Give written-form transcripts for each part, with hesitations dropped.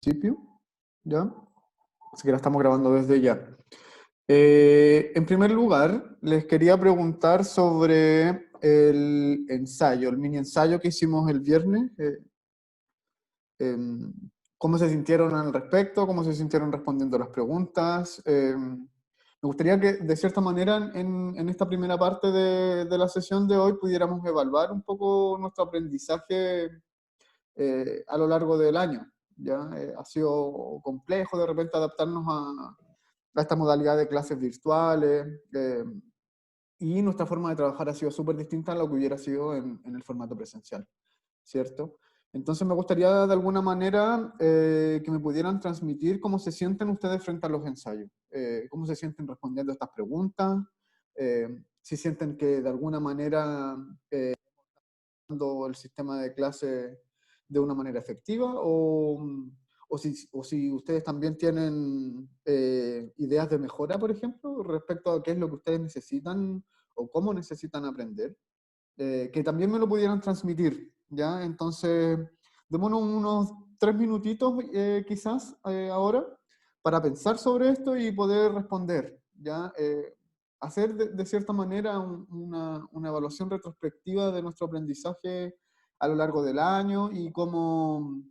Principio, ¿ya? Así que la estamos grabando desde ya. En primer lugar, les quería preguntar sobre el ensayo, el mini ensayo que hicimos el viernes. Em, ¿Cómo se sintieron al respecto? ¿Cómo se sintieron respondiendo las preguntas? Me gustaría que, de cierta manera, en esta primera parte de la sesión de hoy pudiéramos evaluar un poco nuestro aprendizaje a lo largo del año. ¿Ya? Ha sido complejo de repente adaptarnos a esta modalidad de clases virtuales y nuestra forma de trabajar ha sido súper distinta a lo que hubiera sido en el formato presencial, ¿cierto? Entonces me gustaría de alguna manera que me pudieran transmitir cómo se sienten ustedes frente a los ensayos, cómo se sienten respondiendo a estas preguntas, si sienten que de alguna manera el sistema de clase de una manera efectiva o si ustedes también tienen ideas de mejora, por ejemplo, respecto a qué es lo que ustedes necesitan o cómo necesitan aprender, que también me lo pudieran transmitir, ¿ya? Entonces, démonos unos 3 minutitos quizás ahora para pensar sobre esto y poder responder, ¿ya? Hacer de cierta manera una evaluación retrospectiva de nuestro aprendizaje a lo largo del año y cómo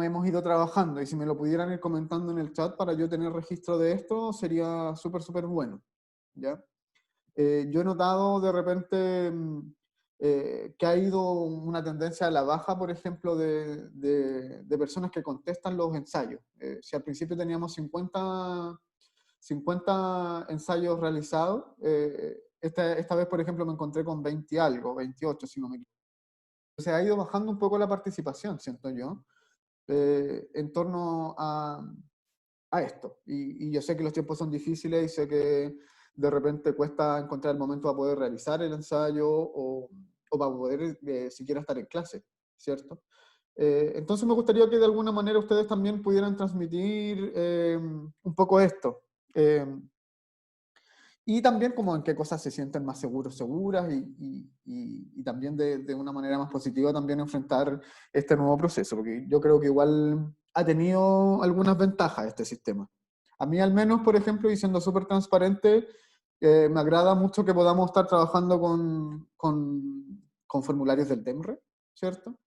hemos ido trabajando. Y si me lo pudieran ir comentando en el chat para yo tener registro de esto, sería súper, súper bueno, ¿ya? Yo he notado de repente que ha ido una tendencia a la baja, por ejemplo, de personas que contestan los ensayos. Si al principio teníamos 50 ensayos realizados, esta vez, por ejemplo, me encontré con 20 y algo, 28, si no me equivoco. Se ha ido bajando un poco la participación, siento yo, en torno a esto. Y yo sé que los tiempos son difíciles y sé que de repente cuesta encontrar el momento para poder realizar el ensayo o para poder siquiera estar en clase, ¿cierto? Entonces me gustaría que de alguna manera ustedes también pudieran transmitir un poco esto. Eh, y también como en qué cosas se sienten más seguros, seguras y también de una manera más positiva también enfrentar este nuevo proceso, porque yo creo que igual ha tenido algunas ventajas este sistema. A mí al menos, por ejemplo, y siendo súper transparente, me agrada mucho que podamos estar trabajando con formularios del DEMRE, ¿cierto?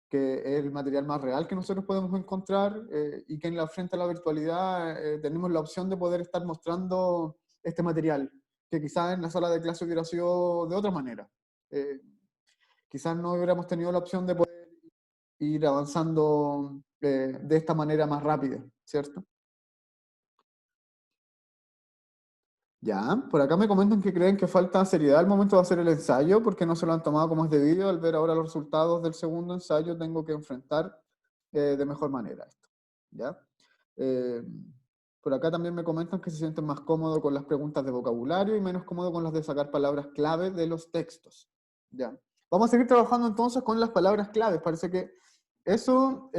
Que es el material más real que nosotros podemos encontrar y que en la frente a la virtualidad tenemos la opción de poder estar mostrando este material, que quizás en la sala de clase hubiera sido de otra manera. Eh, Quizás no hubiéramos tenido la opción de poder ir avanzando de esta manera más rápida, ¿cierto? Ya, por acá me comentan que creen que falta seriedad al momento de hacer el ensayo porque no se lo han tomado como es debido. Al ver ahora los resultados del segundo ensayo, tengo que enfrentar de mejor manera esto. ¿Ya? Eh, por acá también me comentan que se sienten más cómodos con las preguntas de vocabulario y menos cómodos con las de sacar palabras clave de los textos. ¿Ya? Vamos a seguir trabajando entonces con las palabras claves. Parece que eso,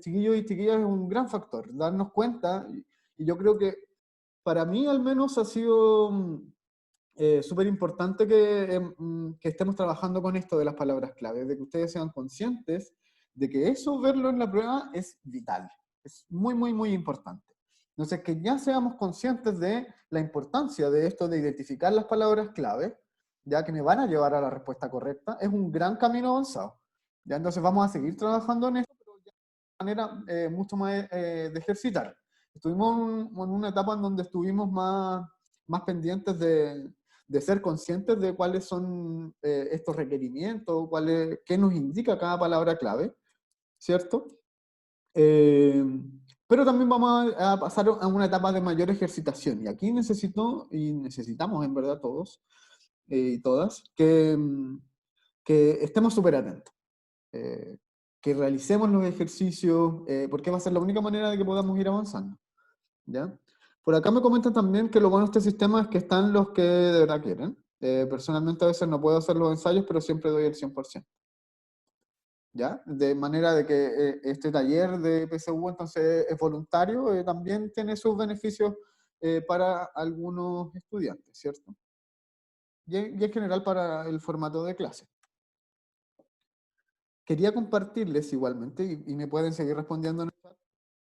chiquillos y chiquillas, es un gran factor, darnos cuenta, y yo creo que para mí al menos ha sido súper importante que estemos trabajando con esto de las palabras clave, de que ustedes sean conscientes de que eso, verlo en la prueba, es vital, es muy, muy, muy importante. Entonces, que ya seamos conscientes de la importancia de esto, de identificar las palabras clave, ya que me van a llevar a la respuesta correcta, es un gran camino avanzado. Ya entonces vamos a seguir trabajando en esto, pero ya de manera mucho más de ejercitar. Estuvimos en una etapa en donde estuvimos más pendientes de ser conscientes de cuáles son estos requerimientos, qué nos indica cada palabra clave, ¿cierto? Eh, pero también vamos a pasar a una etapa de mayor ejercitación. Y aquí necesitamos en verdad todos y todas, que estemos súper atentos, eh, que realicemos los ejercicios, porque va a ser la única manera de que podamos ir avanzando. ¿Ya? Por acá me comentan también que lo bueno de este sistema es que están los que de verdad quieren. Personalmente a veces no puedo hacer los ensayos, pero siempre doy el 100%. ¿Ya? De manera de que este taller de PSU entonces es voluntario, también tiene sus beneficios para algunos estudiantes, ¿cierto? Y en general para el formato de clase. quería compartirles igualmente, y me pueden seguir respondiendo en el chat.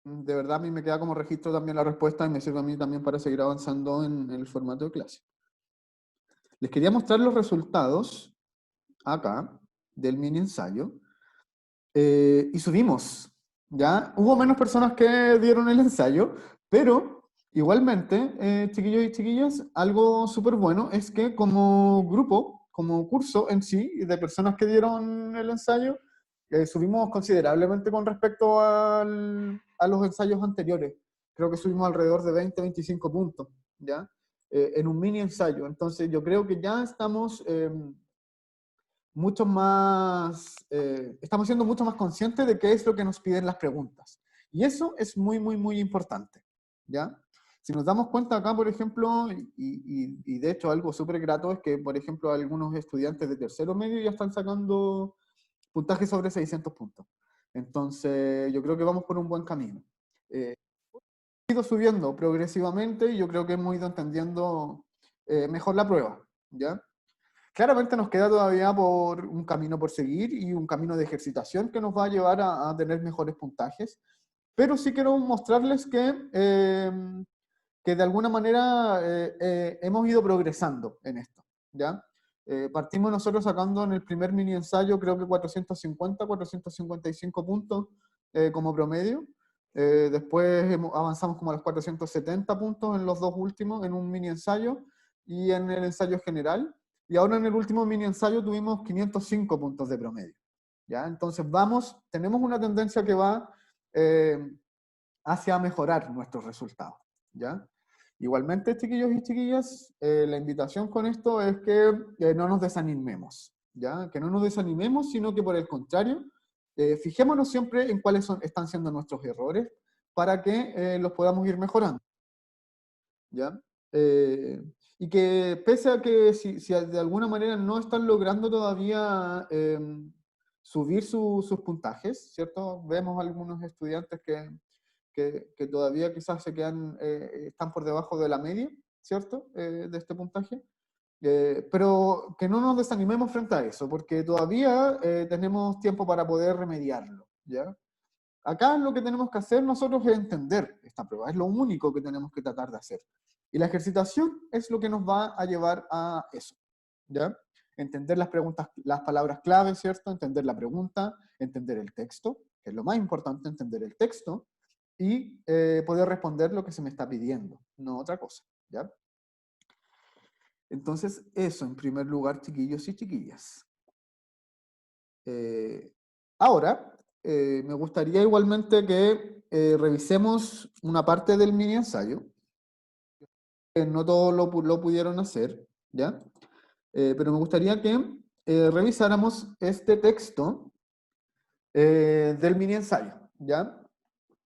De verdad, a mí me queda como registro también la respuesta y me sirve a mí también para seguir avanzando en el formato de clase. Les quería mostrar los resultados acá del mini ensayo. Y subimos, ¿ya? Hubo menos personas que dieron el ensayo, pero igualmente, chiquillos y chiquillas, algo súper bueno es que como grupo, como curso en sí, de personas que dieron el ensayo, subimos considerablemente con respecto a los ensayos anteriores. Creo que subimos alrededor de 20, 25 puntos, ¿ya? En un mini ensayo. Entonces yo creo que ya estamos mucho más, estamos siendo mucho más conscientes de qué es lo que nos piden las preguntas. Y eso es muy, muy, muy importante, ¿ya? Si nos damos cuenta acá, por ejemplo, y de hecho algo súper grato es que, por ejemplo, algunos estudiantes de tercero medio ya están sacando puntaje sobre 600 puntos. Entonces, yo creo que vamos por un buen camino. He ido subiendo progresivamente y yo creo que hemos ido entendiendo mejor la prueba, ¿ya? Claramente nos queda todavía por un camino por seguir y un camino de ejercitación que nos va a llevar a tener mejores puntajes, pero sí quiero mostrarles que de alguna manera hemos ido progresando en esto, ¿ya? Partimos nosotros sacando en el primer mini ensayo creo que 450, 455 puntos como promedio. Después avanzamos como a los 470 puntos en los dos últimos, en un mini ensayo y en el ensayo general. Y ahora en el último mini ensayo tuvimos 505 puntos de promedio, ¿ya? Entonces tenemos una tendencia que va hacia mejorar nuestros resultados, ¿ya? Igualmente, chiquillos y chiquillas, la invitación con esto es que no nos desanimemos, ¿ya? Que no nos desanimemos, sino que por el contrario, fijémonos siempre en cuáles están siendo nuestros errores para que los podamos ir mejorando, ¿ya? Y que pese a que si de alguna manera no están logrando todavía subir sus puntajes, ¿cierto? Vemos algunos estudiantes que todavía quizás están por debajo de la media, ¿cierto? De este puntaje. Pero que no nos desanimemos frente a eso, porque todavía tenemos tiempo para poder remediarlo, ¿ya? Acá lo que tenemos que hacer nosotros es entender esta prueba, es lo único que tenemos que tratar de hacer. Y la ejercitación es lo que nos va a llevar a eso, ¿ya? Entender las preguntas, las palabras clave, ¿cierto? Entender la pregunta, entender el texto, que es lo más importante, entender el texto, y poder responder lo que se me está pidiendo, no otra cosa, ¿ya? Entonces, eso en primer lugar, chiquillos y chiquillas. Ahora, me gustaría igualmente que revisemos una parte del mini ensayo. No todos lo pudieron hacer, ¿ya? Pero me gustaría que revisáramos este texto del mini ensayo, ¿ya?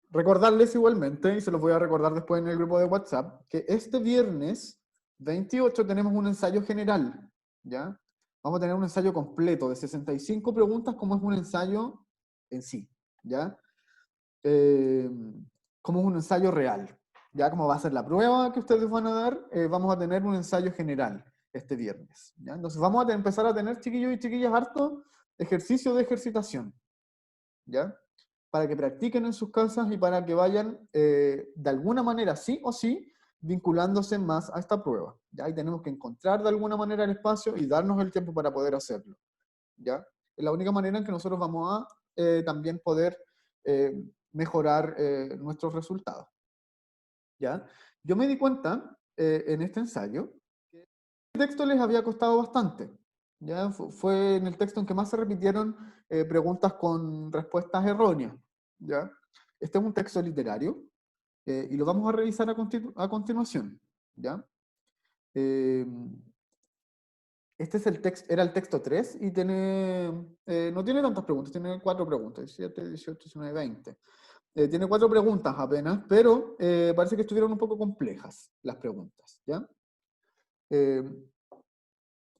Recordarles igualmente, y se los voy a recordar después en el grupo de WhatsApp, que este viernes 28 tenemos un ensayo general, ¿ya? Vamos a tener un ensayo completo de 65 preguntas, como es un ensayo en sí, ¿ya? Como es un ensayo real, ¿ya? Como va a ser la prueba que ustedes van a dar, vamos a tener un ensayo general este viernes, ¿ya? Entonces vamos a empezar a tener, chiquillos y chiquillas, harto ejercicio de ejercitación, ¿ya? Para que practiquen en sus casas y para que vayan de alguna manera, sí o sí, vinculándose más a esta prueba. ¿Ya? Y tenemos que encontrar de alguna manera el espacio y darnos el tiempo para poder hacerlo. ¿Ya? Es la única manera en que nosotros vamos a también poder mejorar nuestros resultados. ¿Ya? Yo me di cuenta en este ensayo que el texto les había costado bastante. ¿Ya? Fue en el texto en que más se repitieron preguntas con respuestas erróneas. ¿Ya? Este es un texto literario y lo vamos a revisar a continuación. ¿Ya? Eh, este es era el texto 3 y no tiene tantas preguntas, tiene 4 preguntas, 17, 18, 19, 20. Tiene 4 preguntas apenas, pero parece que estuvieron un poco complejas las preguntas. ¿Ya? Eh,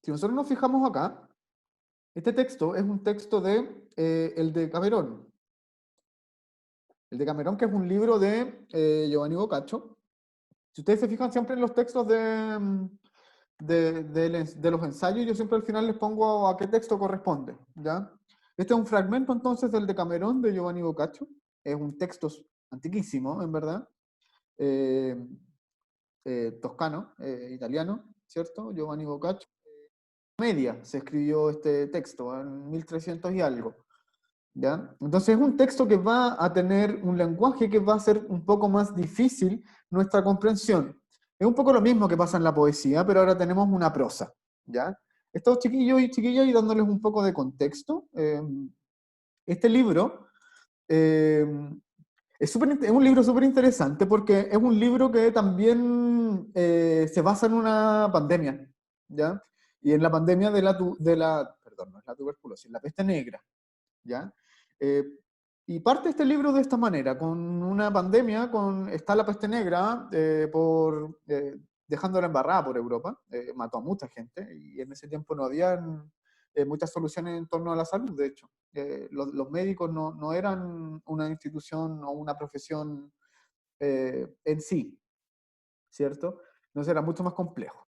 si nosotros nos fijamos acá, este texto es un texto de el de Camerón. El de Camerón, que es un libro de Giovanni Boccaccio. Si ustedes se fijan siempre en los textos de los ensayos, yo siempre al final les pongo a qué texto corresponde, ¿ya? Este es un fragmento entonces del Decamerón de Giovanni Boccaccio. Es un texto antiquísimo, en verdad. Eh, toscano, italiano, ¿cierto? Giovanni Boccaccio. Media se escribió este texto, en 1300 y algo. ¿Ya? Entonces es un texto que va a tener un lenguaje que va a ser un poco más difícil nuestra comprensión. Es un poco lo mismo que pasa en la poesía, pero ahora tenemos una prosa. ¿Ya? Estos chiquillos y chiquillas, y dándoles un poco de contexto, este libro eh, es un libro súper interesante porque es un libro que también se basa en una pandemia, ¿ya? Y en la pandemia perdón, no es la tuberculosis, la peste negra, ¿ya? Eh, y parte este libro de esta manera, con una pandemia, está la peste negra, dejándola embarrada por Europa, mató a mucha gente, y en ese tiempo no había muchas soluciones en torno a la salud, de hecho. Los médicos no eran una institución o una profesión en sí, ¿cierto? Entonces era mucho más complejo.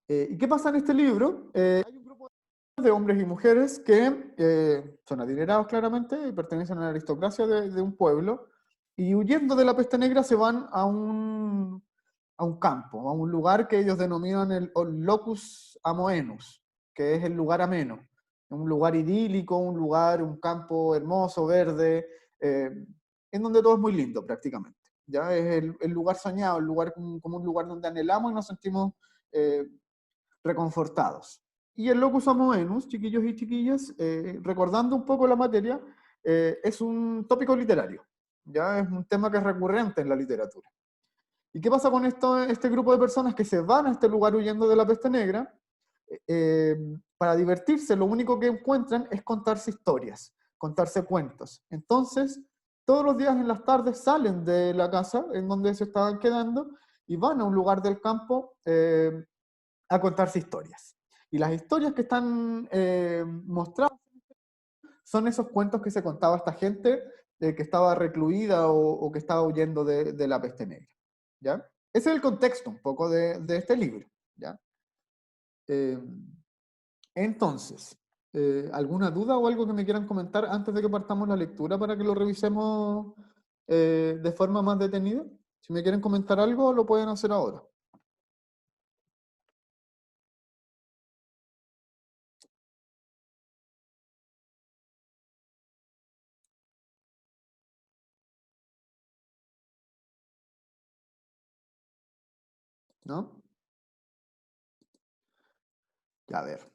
¿Y qué pasa en este libro? Hay un grupo de hombres y mujeres que son adinerados claramente y pertenecen a la aristocracia de un pueblo, y huyendo de la peste negra se van a un campo, a un lugar que ellos denominan el locus amoenus, que es el lugar ameno, un lugar idílico, un campo hermoso, verde, eh, en donde todo es muy lindo prácticamente. ¿Ya? Es el lugar soñado, el lugar como un lugar donde anhelamos y nos sentimos reconfortados. Y el locus amoenus, chiquillos y chiquillas, recordando un poco la materia, es un tópico literario, ya es un tema que es recurrente en la literatura. ¿Y qué pasa con este grupo de personas que se van a este lugar huyendo de la peste negra? Para divertirse, lo único que encuentran es contarse historias, contarse cuentos. Entonces, todos los días en las tardes salen de la casa en donde se estaban quedando y van a un lugar del campo a contarse historias. Y las historias que están mostradas son esos cuentos que se contaba esta gente que estaba recluida o que estaba huyendo de la peste negra. ¿Ya? Ese es el contexto un poco de este libro. ¿Ya? Eh, entonces, ¿alguna duda o algo que me quieran comentar antes de que partamos la lectura para que lo revisemos de forma más detenida? Si me quieren comentar algo, lo pueden hacer ahora. ¿No? Ya, a ver.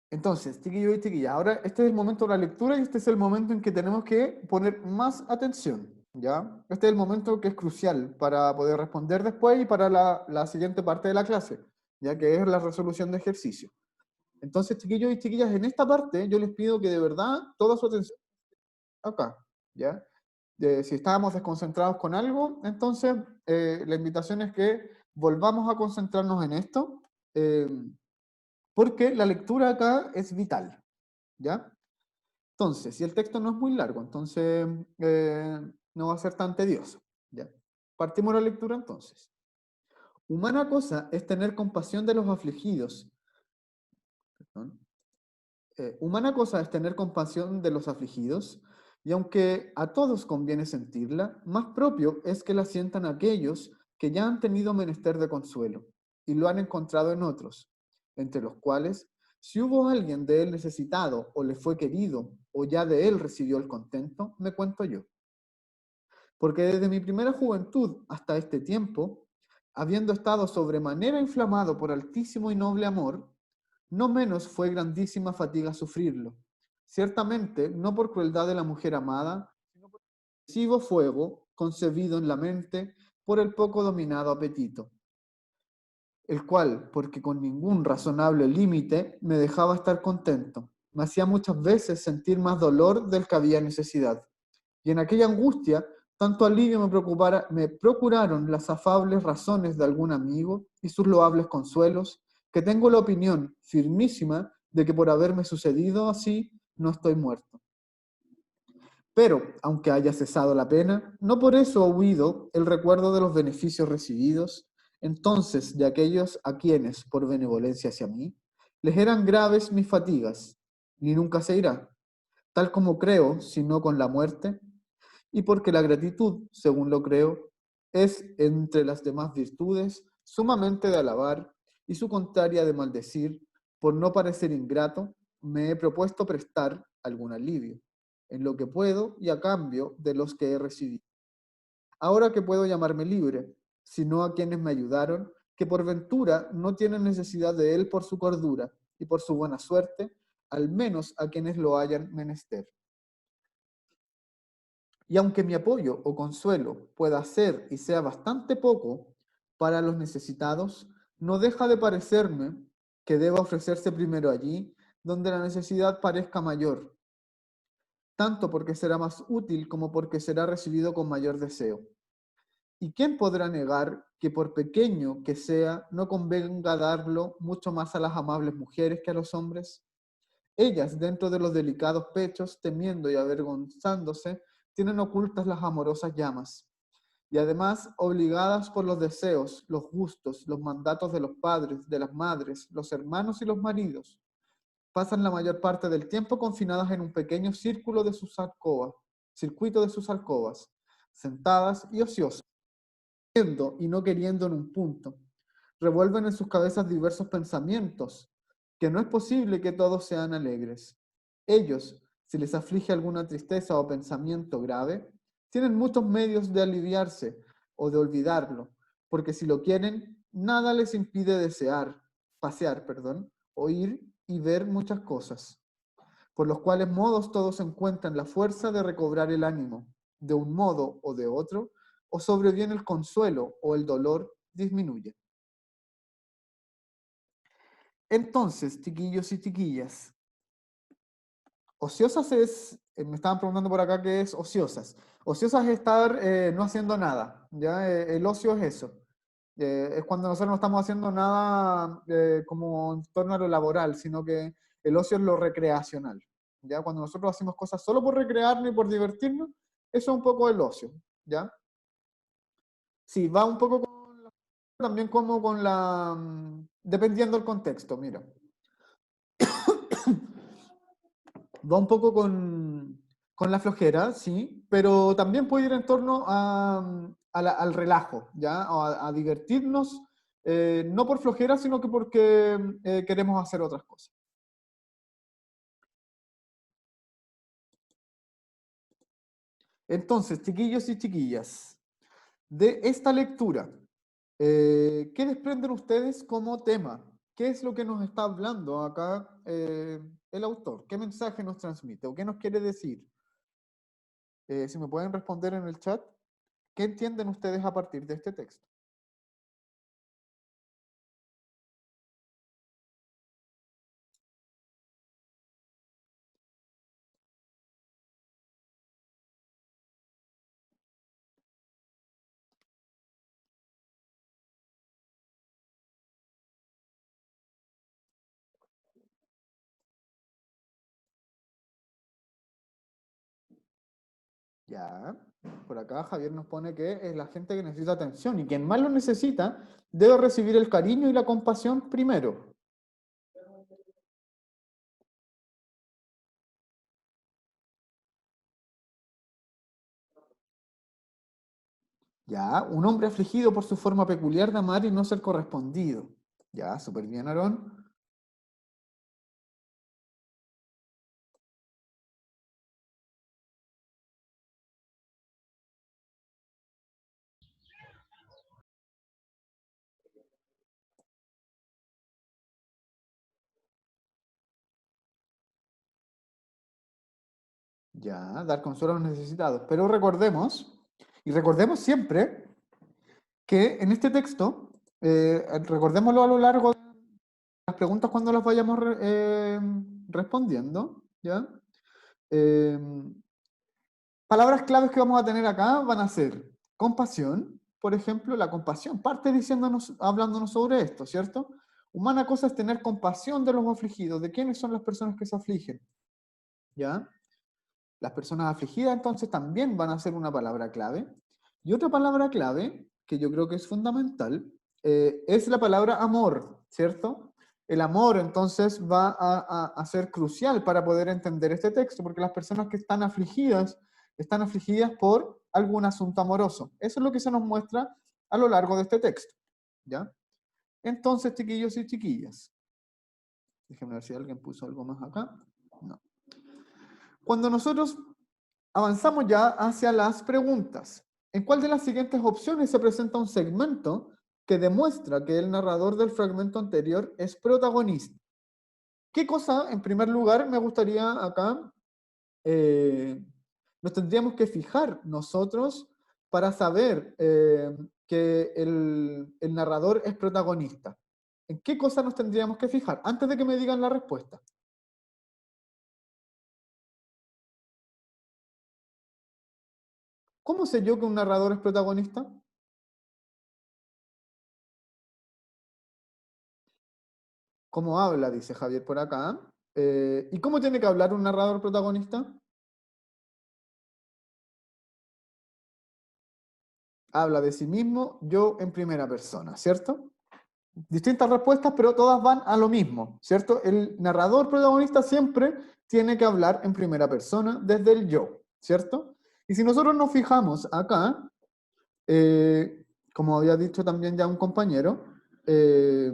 Entonces, chiquillos y chiquillas, ahora este es el momento de la lectura y este es el momento en que tenemos que poner más atención, ¿ya? Este es el momento que es crucial para poder responder después y para la siguiente parte de la clase, ya que es la resolución de ejercicio. Entonces, chiquillos y chiquillas, en esta parte yo les pido que de verdad toda su atención acá, ¿ya? Si estábamos desconcentrados con algo, entonces la invitación es que volvamos a concentrarnos en esto, porque la lectura acá es vital, ¿ya? Entonces, si el texto no es muy largo, entonces no va a ser tan tedioso. ¿Ya? Partimos la lectura entonces. Humana cosa es tener compasión de los afligidos. Perdón. Humana cosa es tener compasión de los afligidos, y aunque a todos conviene sentirla, más propio es que la sientan aquellos que ya han tenido menester de consuelo, y lo han encontrado en otros, entre los cuales, si hubo alguien de él necesitado, o le fue querido, o ya de él recibió el contento, me cuento yo. Porque desde mi primera juventud hasta este tiempo, habiendo estado sobremanera inflamado por altísimo y noble amor, no menos fue grandísima fatiga sufrirlo. Ciertamente, no por crueldad de la mujer amada, sino por excesivo fuego concebido en la mente por el poco dominado apetito, el cual, porque con ningún razonable límite me dejaba estar contento, me hacía muchas veces sentir más dolor del que había necesidad. Y en aquella angustia, tanto alivio me procuraron las afables razones de algún amigo y sus loables consuelos, que tengo la opinión firmísima de que por haberme sucedido así, no estoy muerto. Pero, aunque haya cesado la pena, no por eso ha huido el recuerdo de los beneficios recibidos, entonces de aquellos a quienes, por benevolencia hacia mí, les eran graves mis fatigas, ni nunca se irá, tal como creo, sino con la muerte, y porque la gratitud, según lo creo, es, entre las demás virtudes, sumamente de alabar y su contraria de maldecir. Por no parecer ingrato, me he propuesto prestar algún alivio, en lo que puedo y a cambio de los que he recibido. Ahora que puedo llamarme libre, sino a quienes me ayudaron, que por ventura no tienen necesidad de él por su cordura y por su buena suerte, al menos a quienes lo hayan menester. Y aunque mi apoyo o consuelo pueda ser y sea bastante poco para los necesitados, no deja de parecerme que deba ofrecerse primero allí donde la necesidad parezca mayor, tanto porque será más útil como porque será recibido con mayor deseo. ¿Y quién podrá negar que por pequeño que sea, no convenga darlo mucho más a las amables mujeres que a los hombres? Ellas, dentro de los delicados pechos, temiendo y avergonzándose, tienen ocultas las amorosas llamas. Y además, obligadas por los deseos, los gustos, los mandatos de los padres, de las madres, los hermanos y los maridos, pasan la mayor parte del tiempo confinadas en un pequeño círculo de sus alcobas, circuito de sus alcobas, sentadas y ociosas, queriendo y no queriendo en un punto. Revuelven en sus cabezas diversos pensamientos, que no es posible que todos sean alegres. Ellos, si les aflige alguna tristeza o pensamiento grave, tienen muchos medios de aliviarse o de olvidarlo, porque si lo quieren, nada les impide pasear, oír y ver muchas cosas, por los cuales modos todos encuentran la fuerza de recobrar el ánimo, de un modo o de otro, o sobreviene el consuelo o el dolor disminuye. Entonces, chiquillos y chiquillas, ociosas es, me estaban preguntando por acá qué es ociosas. Ociosas es estar no haciendo nada, ¿ya? El ocio es eso. Es cuando nosotros no estamos haciendo nada como en torno a lo laboral, sino que el ocio es lo recreacional, ¿ya? Cuando nosotros hacemos cosas solo por recrearnos y por divertirnos, eso es un poco el ocio, ¿ya? Sí, va un poco con también como con la... dependiendo del contexto, mira. Va un poco con la flojera, sí, pero también puede ir en torno al relajo, ¿ya? O a divertirnos, no por flojera, sino que porque queremos hacer otras cosas. Entonces, chiquillos y chiquillas, de esta lectura, ¿qué desprenden ustedes como tema? ¿Qué es lo que nos está hablando acá el autor? ¿Qué mensaje nos transmite o qué nos quiere decir? Si me pueden responder en el chat, ¿qué entienden ustedes a partir de este texto? Ya, por acá Javier nos pone que es la gente que necesita atención y quien más lo necesita debe recibir el cariño y la compasión primero. Ya, un hombre afligido por su forma peculiar de amar y no ser correspondido. Ya, súper bien, Aarón. Ya, dar consuelo a los necesitados. Pero recordemos, y recordemos siempre, que en este texto, recordémoslo a lo largo de las preguntas cuando las vayamos respondiendo, ¿ya? Eh, Palabras claves que vamos a tener acá van a ser compasión, por ejemplo, la compasión parte diciéndonos, hablándonos sobre esto, ¿cierto? Humana cosa es tener compasión de los afligidos. ¿De quiénes son las personas que se afligen? ¿Ya? Las personas afligidas entonces también van a ser una palabra clave. Y otra palabra clave, que yo creo que es fundamental, es la palabra amor, ¿cierto? El amor, entonces, va a ser crucial para poder entender este texto, porque las personas que están afligidas por algún asunto amoroso. Eso es lo que se nos muestra a lo largo de este texto, ¿ya? Entonces, chiquillos y chiquillas, déjenme ver si alguien puso algo más acá. No. Cuando nosotros avanzamos ya hacia las preguntas, ¿en cuál de las siguientes opciones se presenta un segmento que demuestra que el narrador del fragmento anterior es protagonista? ¿Qué cosa, en primer lugar, me gustaría acá, nos tendríamos que fijar nosotros para saber que el narrador es protagonista? ¿En qué cosa nos tendríamos que fijar? Antes de que me digan la respuesta. ¿Cómo sé yo que un narrador es protagonista? ¿Cómo habla? Dice Javier por acá. ¿Y cómo tiene que hablar un narrador protagonista? Habla de sí mismo, yo en primera persona, ¿cierto? Distintas respuestas, pero todas van a lo mismo, ¿cierto? El narrador protagonista siempre tiene que hablar en primera persona desde el yo, ¿cierto? Y si nosotros nos fijamos acá, como había dicho también ya un compañero, eh,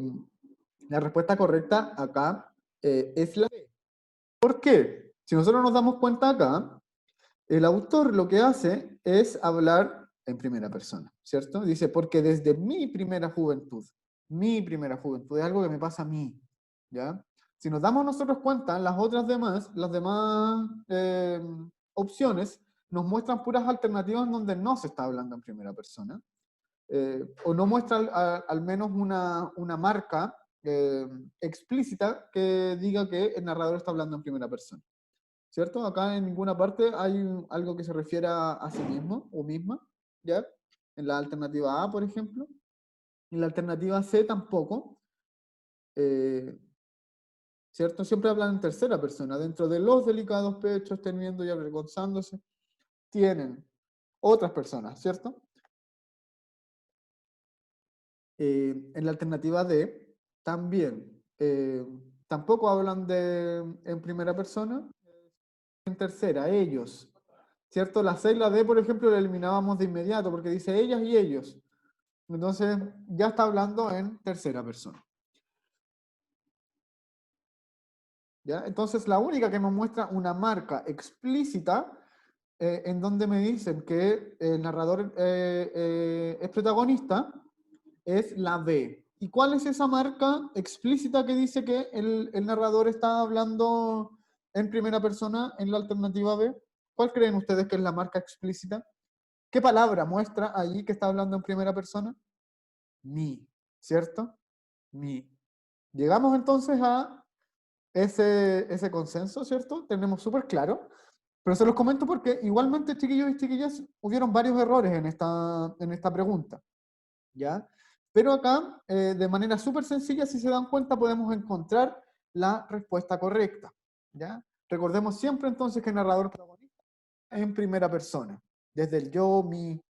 la respuesta correcta acá es la B. ¿Por qué? Si nosotros nos damos cuenta acá, el autor lo que hace es hablar en primera persona, ¿cierto? Dice, porque desde mi primera juventud, es algo que me pasa a mí, ¿ya? Si nos damos nosotros cuenta, las demás opciones nos muestran puras alternativas donde no se está hablando en primera persona, o no muestra al menos una marca explícita que diga que el narrador está hablando en primera persona. ¿Cierto? Acá en ninguna parte hay algo que se refiera a sí mismo o misma, ¿ya? En la alternativa A, por ejemplo. En la alternativa C tampoco, eh, ¿cierto? Siempre hablan en tercera persona. Dentro de los delicados pechos, teniendo y avergonzándose, tienen otras personas, ¿cierto? En la alternativa D, también, tampoco hablan en primera persona, en tercera, ellos, ¿cierto? La C y la D, por ejemplo, la eliminábamos de inmediato porque dice ellas y ellos. Entonces, ya está hablando en tercera persona. ¿Ya? Entonces, la única que me muestra una marca explícita en donde me dicen que el narrador es protagonista es la B. ¿Y cuál es esa marca explícita que dice que el narrador está hablando en primera persona en la alternativa B? ¿Cuál creen ustedes que es la marca explícita? ¿Qué palabra muestra allí que está hablando en primera persona? Mi, ¿cierto? Mi. Llegamos entonces a ese consenso, ¿cierto? Tenemos súper claro, pero se los comento porque igualmente, chiquillos y chiquillas, hubieron varios errores en esta pregunta, ¿ya? Pero acá, de manera súper sencilla, si se dan cuenta, podemos encontrar la respuesta correcta, ¿ya? Recordemos siempre entonces que el narrador protagonista es en primera persona, desde el yo, mi,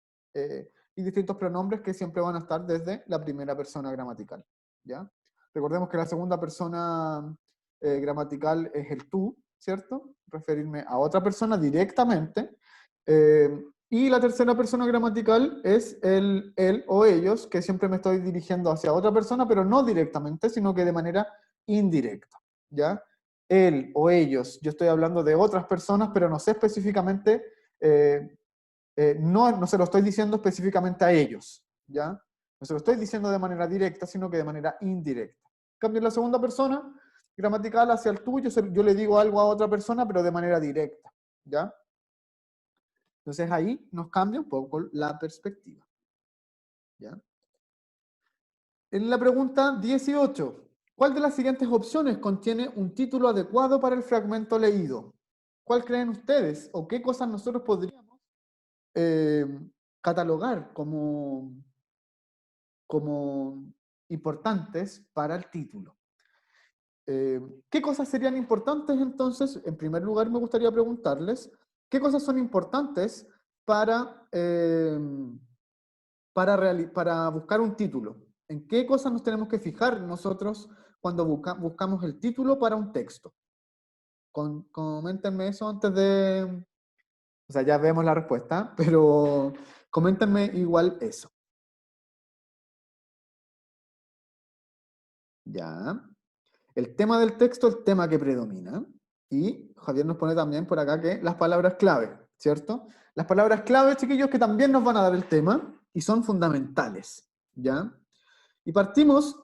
y distintos pronombres que siempre van a estar desde la primera persona gramatical, ¿ya? Recordemos que la segunda persona gramatical es el tú, ¿cierto? Referirme a otra persona directamente. Y la tercera persona gramatical es el, él o ellos, que siempre me estoy dirigiendo hacia otra persona, pero no directamente, sino que de manera indirecta, ¿ya? Él o ellos, yo estoy hablando de otras personas, pero no sé específicamente, no se lo estoy diciendo específicamente a ellos, ¿ya? No se lo estoy diciendo de manera directa, sino que de manera indirecta. En cambio, en la segunda persona gramatical hacia el tuyo, yo le digo algo a otra persona, pero de manera directa, ¿ya? Entonces ahí nos cambia un poco la perspectiva, ¿ya? En la pregunta 18, ¿cuál de las siguientes opciones contiene un título adecuado para el fragmento leído? ¿Cuál creen ustedes o qué cosas nosotros podríamos eh, catalogar como importantes para el título? ¿Qué cosas serían importantes entonces? En primer lugar, me gustaría preguntarles, ¿qué cosas son importantes para buscar un título? ¿En qué cosas nos tenemos que fijar nosotros cuando buscamos el título para un texto? Coméntenme eso antes de... O sea, ya vemos la respuesta, pero coméntenme igual eso. Ya. El tema del texto es el tema que predomina. Y Javier nos pone también por acá que las palabras clave, ¿cierto? Las palabras clave, chiquillos, que también nos van a dar el tema y son fundamentales, ¿ya? Y partimos,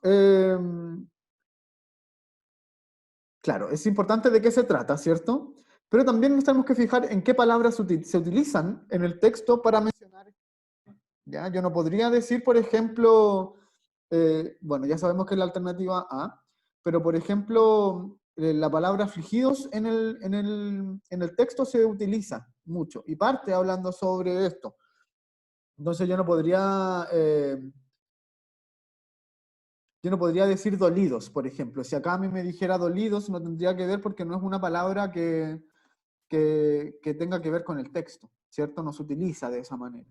claro, es importante de qué se trata, ¿cierto? Pero también nos tenemos que fijar en qué palabras se utilizan en el texto para mencionar, ¿ya? Yo no podría decir, por ejemplo, bueno, ya sabemos que es la alternativa A, pero por ejemplo, la palabra afligidos en el texto se utiliza mucho y parte hablando sobre esto. Entonces yo no podría decir dolidos, por ejemplo. Si acá a mí me dijera dolidos, no tendría que ver porque no es una palabra que tenga que ver con el texto, ¿cierto? No se utiliza de esa manera.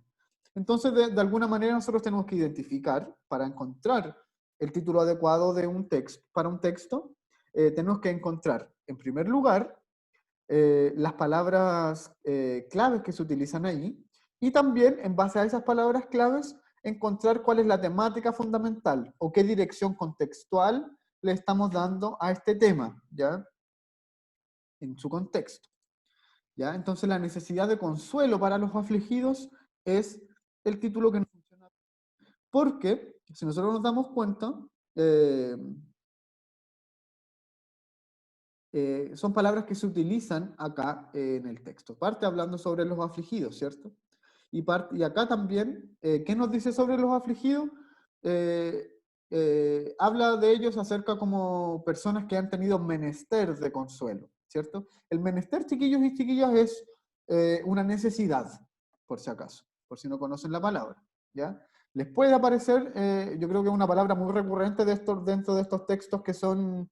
Entonces, de alguna manera nosotros tenemos que identificar, para encontrar el título adecuado de un texto, para un texto, tenemos que encontrar, en primer lugar, las palabras claves que se utilizan ahí, y también, en base a esas palabras claves, encontrar cuál es la temática fundamental o qué dirección contextual le estamos dando a este tema, ¿ya? En su contexto. ¿Ya? Entonces la necesidad de consuelo para los afligidos es el título que nos funciona. Porque, si nosotros nos damos cuenta, eh, son palabras que se utilizan acá en el texto. Parte hablando sobre los afligidos, ¿cierto? Y acá también, ¿qué nos dice sobre los afligidos? Eh, Habla de ellos acerca como personas que han tenido menester de consuelo, ¿cierto? El menester, chiquillos y chiquillas, es una necesidad, por si acaso, por si no conocen la palabra, ¿ya? Les puede aparecer, yo creo que es una palabra muy recurrente dentro de estos textos que son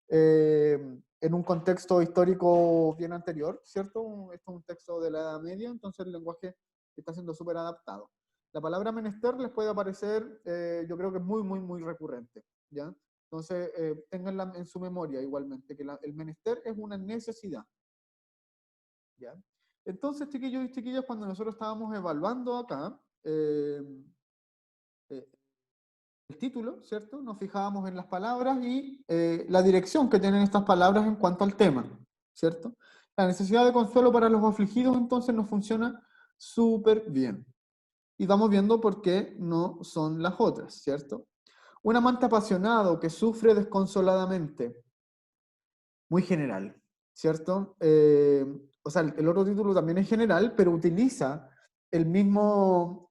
en un contexto histórico bien anterior, ¿cierto? Esto es un texto de la Edad Media, entonces el lenguaje está siendo súper adaptado. La palabra menester les puede aparecer, yo creo que es muy, muy, muy recurrente, ¿ya? Entonces, tenganla en su memoria igualmente, que el menester es una necesidad, ¿ya? Entonces, chiquillos y chiquillas, cuando nosotros estábamos evaluando acá, eh, el título, ¿cierto? Nos fijábamos en las palabras y la dirección que tienen estas palabras en cuanto al tema, ¿cierto? La necesidad de consuelo para los afligidos entonces nos funciona súper bien. Y vamos viendo por qué no son las otras, ¿cierto? Un amante apasionado que sufre desconsoladamente, muy general, ¿cierto? O sea, el otro título también es general, pero utiliza el mismo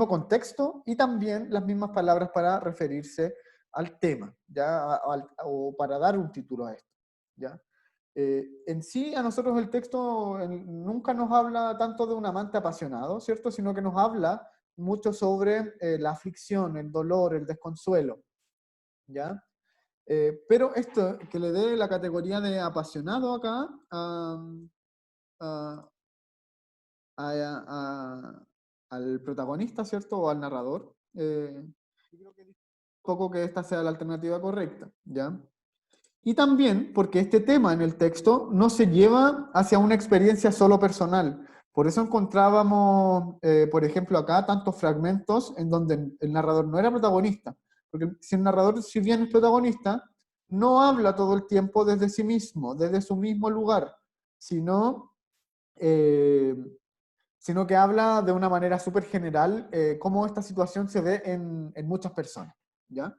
contexto y también las mismas palabras para referirse al tema, ¿ya? O para dar un título a esto, ¿ya? En sí, a nosotros el texto nunca nos habla tanto de un amante apasionado, ¿cierto? Sino que nos habla mucho sobre la aflicción, el dolor, el desconsuelo, ¿ya? Pero esto, que le dé la categoría de apasionado acá a- al protagonista, ¿cierto? O al narrador. Yo creo que dice un poco que esta sea la alternativa correcta, ¿ya? Y también porque este tema en el texto no se lleva hacia una experiencia solo personal. Por eso encontrábamos, por ejemplo, acá tantos fragmentos en donde el narrador no era protagonista. Porque si el narrador, si bien es protagonista, no habla todo el tiempo desde sí mismo, desde su mismo lugar, sino, eh, sino que habla de una manera súper general cómo esta situación se ve en muchas personas, ¿ya?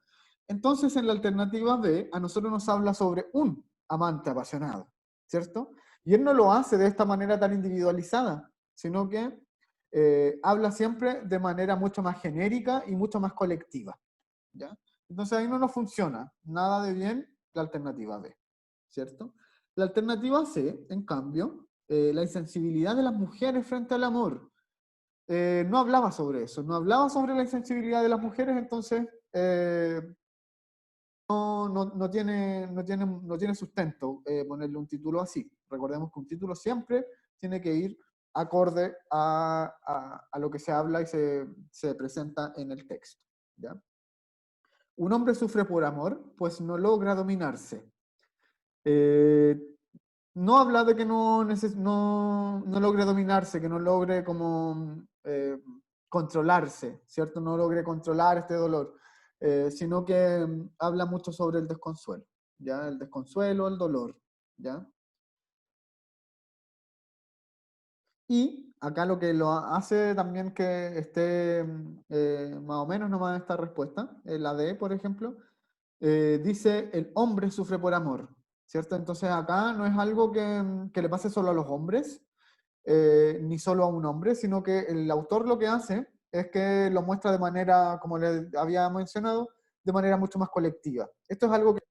Entonces, en la alternativa B, a nosotros nos habla sobre un amante apasionado, ¿cierto? Y él no lo hace de esta manera tan individualizada, sino que habla siempre de manera mucho más genérica y mucho más colectiva, ¿ya? Entonces ahí no nos funciona nada de bien la alternativa B, ¿cierto? La alternativa C, en cambio, la insensibilidad de las mujeres frente al amor. No hablaba sobre eso, no hablaba sobre la insensibilidad de las mujeres, entonces no tiene sustento ponerle un título así. Recordemos que un título siempre tiene que ir acorde a lo que se habla y se presenta en el texto, ¿ya? Un hombre sufre por amor, pues no logra dominarse. Eh, no habla de que no logre dominarse, que no logre como controlarse, ¿cierto? No logre controlar este dolor, sino que habla mucho sobre el desconsuelo, ¿ya? El desconsuelo, el dolor, ¿ya? Y acá lo que lo hace también que esté más o menos nomás esta respuesta, la D, por ejemplo, dice el hombre sufre por amor, ¿cierto? Entonces acá no es algo que le pase solo a los hombres, ni solo a un hombre, sino que el autor lo que hace es que lo muestra de manera, como le había mencionado, de manera mucho más colectiva. Esto es algo que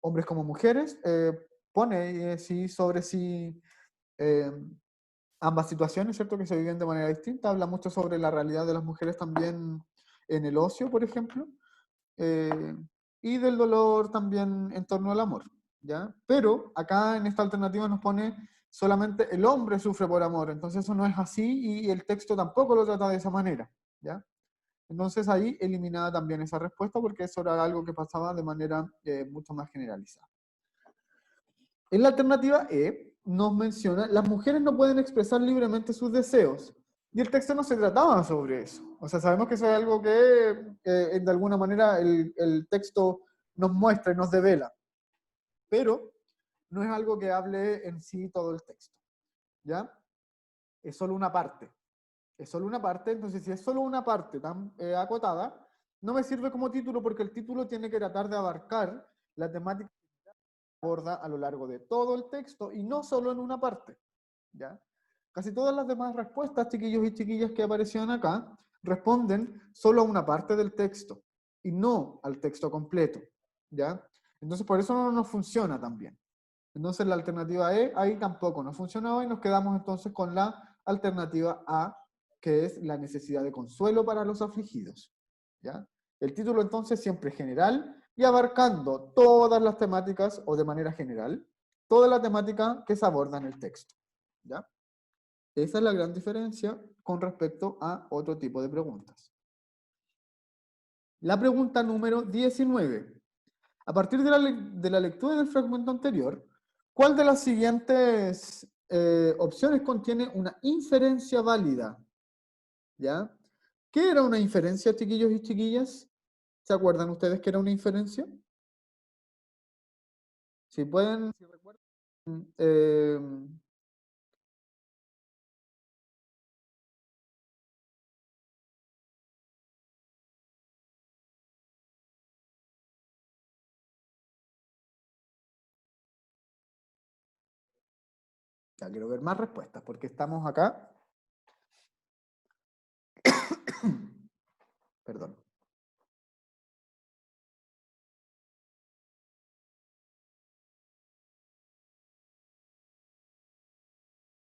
hombres como mujeres pone sí sobre sí eh, ambas situaciones, ¿cierto? Que se viven de manera distinta. Habla mucho sobre la realidad de las mujeres también en el ocio, por ejemplo, eh, y del dolor también en torno al amor, ¿ya? Pero acá en esta alternativa nos pone solamente el hombre sufre por amor, entonces eso no es así y el texto tampoco lo trata de esa manera, ¿ya? Entonces ahí eliminada también esa respuesta porque eso era algo que pasaba de manera mucho más generalizada. En la alternativa E nos menciona, las mujeres no pueden expresar libremente sus deseos. Y el texto no se trataba sobre eso. O sea, sabemos que eso es algo que de alguna manera el texto nos muestra y nos devela. Pero no es algo que hable en sí todo el texto. ¿Ya? Es solo una parte. Es solo una parte, entonces si es solo una parte tan acotada, no me sirve como título porque el título tiene que tratar de abarcar la temática aborda a lo largo de todo el texto y no solo en una parte, ¿ya? Casi todas las demás respuestas, chiquillos y chiquillas, que aparecieron acá, responden solo a una parte del texto y no al texto completo, ¿ya? Entonces, por eso no nos funciona tan bien. Entonces, la alternativa E ahí tampoco nos funcionaba y nos quedamos entonces con la alternativa A, que es la necesidad de consuelo para los afligidos, ¿ya? El título entonces siempre es general y abarcando todas las temáticas o de manera general, toda la temática que se aborda en el texto, ¿ya? Esa es la gran diferencia con respecto a otro tipo de preguntas. La pregunta número 19. A partir de la lectura del fragmento anterior, ¿cuál de las siguientes opciones contiene una inferencia válida? ¿Ya? ¿Qué era una inferencia, chiquillos y chiquillas? ¿Se acuerdan ustedes que era una inferencia? Si pueden, si recuerdan, eh, ya quiero ver más respuestas, porque estamos acá. Perdón.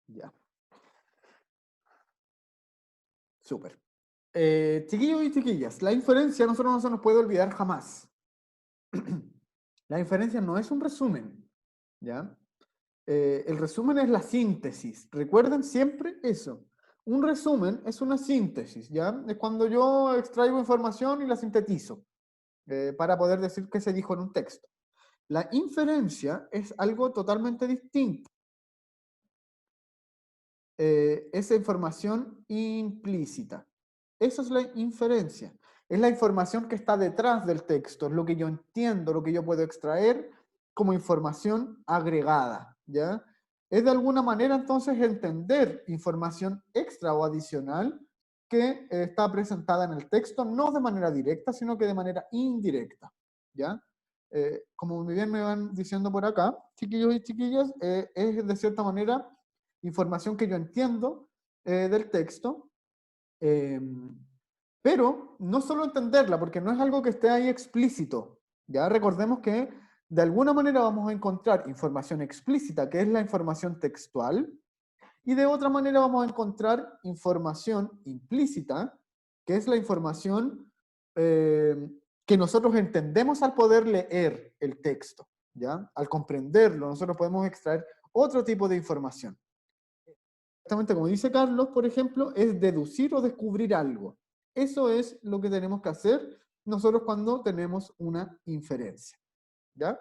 Ya, súper. Chiquillos y chiquillas, la inferencia a nosotros no se nos puede olvidar jamás. La inferencia no es un resumen, ¿ya? El resumen es la síntesis. Recuerden siempre eso. Un resumen es una síntesis, ¿ya? Es cuando yo extraigo información y la sintetizo para poder decir qué se dijo en un texto. La inferencia es algo totalmente distinto. Esa información implícita. Eso es la inferencia. Es la información que está detrás del texto, es lo que yo entiendo, lo que yo puedo extraer como información agregada, ¿ya? Es de alguna manera entonces entender información extra o adicional que está presentada en el texto, no de manera directa, sino que de manera indirecta, ¿ya? Como bien me van diciendo por acá, chiquillos y chiquillas, es de cierta manera información que yo entiendo del texto, eh, pero no solo entenderla, porque no es algo que esté ahí explícito. Ya recordemos que de alguna manera vamos a encontrar información explícita, que es la información textual, y de otra manera vamos a encontrar información implícita, que es la información eh, que nosotros entendemos al poder leer el texto. ¿Ya? Al comprenderlo, nosotros podemos extraer otro tipo de información. Exactamente como dice Carlos, por ejemplo, es deducir o descubrir algo. Eso es lo que tenemos que hacer nosotros cuando tenemos una inferencia. ¿Ya?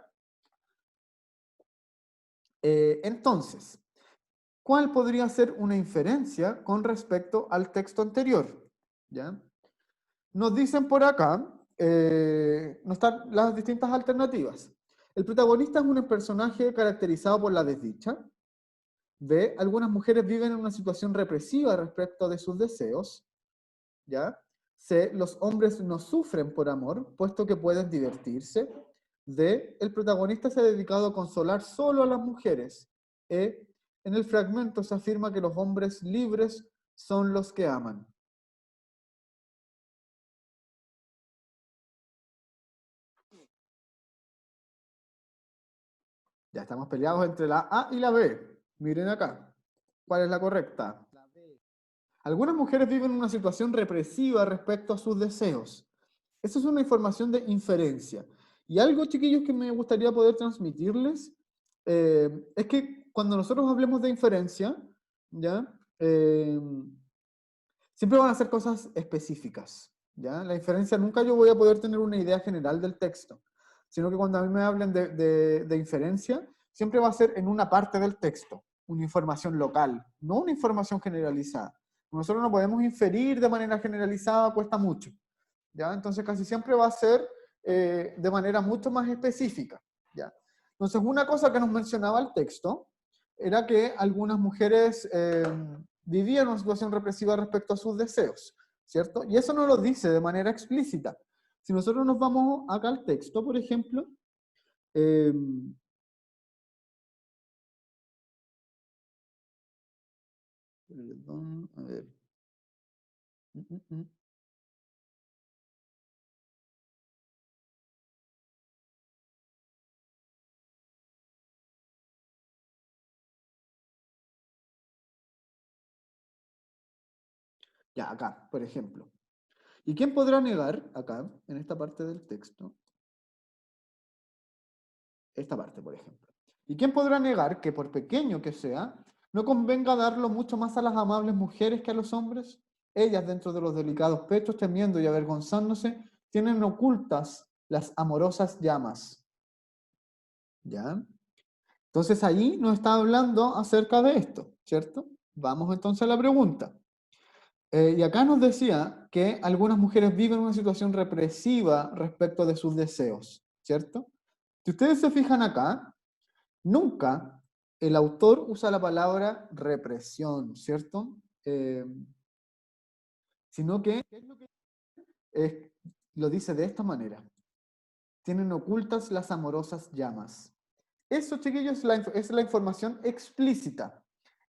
Entonces, ¿cuál podría ser una inferencia con respecto al texto anterior? ¿Ya? Nos dicen por acá, nos están las distintas alternativas. El protagonista es un personaje caracterizado por la desdicha. B, algunas mujeres viven en una situación represiva respecto de sus deseos. ¿Ya? C, los hombres no sufren por amor, puesto que pueden divertirse. D, el protagonista se ha dedicado a consolar solo a las mujeres. E, en el fragmento se afirma que los hombres libres son los que aman. Ya estamos peleados entre la A y la B. Miren acá. ¿Cuál es la correcta? La B. Algunas mujeres viven una situación represiva respecto a sus deseos. Esa es una información de inferencia. Y algo, chiquillos, que me gustaría poder transmitirles es que cuando nosotros hablemos de inferencia, ¿ya? Siempre van a ser cosas específicas, ¿ya? La inferencia nunca yo voy a poder tener una idea general del texto, sino que cuando a mí me hablen de inferencia, siempre va a ser en una parte del texto, una información local, no una información generalizada. Nosotros no podemos inferir de manera generalizada, cuesta mucho, ¿ya? Entonces casi siempre va a ser de manera mucho más específica, ¿ya? Entonces una cosa que nos mencionaba el texto era que algunas mujeres vivían una situación represiva respecto a sus deseos, ¿cierto? Y eso no lo dice de manera explícita. Si nosotros nos vamos acá al texto, por ejemplo, eh, perdón, a ver. Mm, mm, mm. Ya, acá, por ejemplo. ¿Y quién podrá negar, acá, en esta parte del texto, esta parte, por ejemplo? ¿Y quién podrá negar que, por pequeño que sea, no convenga darlo mucho más a las amables mujeres que a los hombres? Ellas, dentro de los delicados pechos, temiendo y avergonzándose, tienen ocultas las amorosas llamas. ¿Ya? Entonces ahí nos está hablando acerca de esto, ¿cierto? Vamos entonces a la pregunta. Y acá nos decía que algunas mujeres viven una situación represiva respecto de sus deseos, ¿cierto? Si ustedes se fijan acá, nunca el autor usa la palabra represión, ¿cierto? Sino que eh, lo dice de esta manera. Tienen ocultas las amorosas llamas. Eso, chiquillos, es la información explícita.